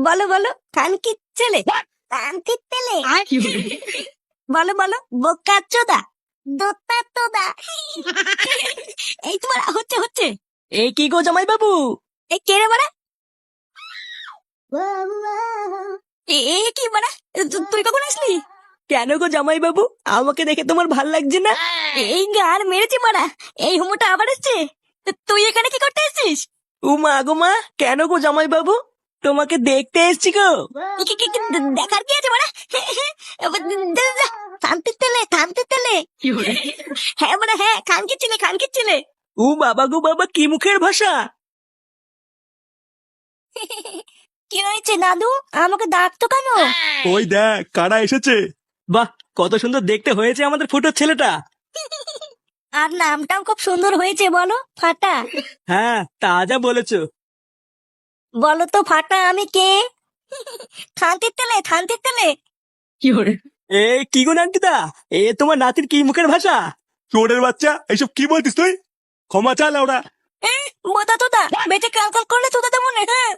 বলো বলো খানকির ছেলে। খানকির ছেলে বলো বলো বোকার চোদা দোতার তোদা। এই তোমার হচ্ছে হচ্ছে। এই কি গো জামাই বাবু? এই কে রে বাড়া? এ কি বাড়া? তুই কখন আসলি? কেন গো জামাই বাবু, আমাকে দেখে তোমার ভাল লাগছে না? এই গার মেরেছি বাড়া। এই হুমোটা আবার এসছে। তুই এখানে কি করতে এসেছিস? ও মা গো মা, কেন গো জামাই বাবু? তোমাকে দেখতে এসছি গো। দেখার কি আছে বাড়া? থামতে তেলে থামতে তেলে। হ্যাঁ বাড়া হ্যাঁ, খানকির ছেলে খানকির ছেলে। ও বাবা গো বাবা, কি মুখের ভাষা! কি হয়েছে দাদু, আমাকে ডাকতো কেন? ওই দেখ কারা এসেছে। বাহ, কত সুন্দর দেখতে হয়েছে আমাদের ফুটোর ছেলেটা। আর নামটাও খুব সুন্দর হয়েছে, বলো ফাটা। হ্যাঁ, তা যা বলেছো। বলো তো ফাটা আমি কে? থানতির তেলে থানতির তেলে। এ কি গো নান্টিদা, এ তোমার নাতির কি মুখের ভাষা? চোরের বাচ্চা, এইসব কি বলতিস তুই? ক্ষমা চা লাউড়া। বোতা তোদা বেঁচে কাল কাল করলে তোদা তেমন। হ্যাঁ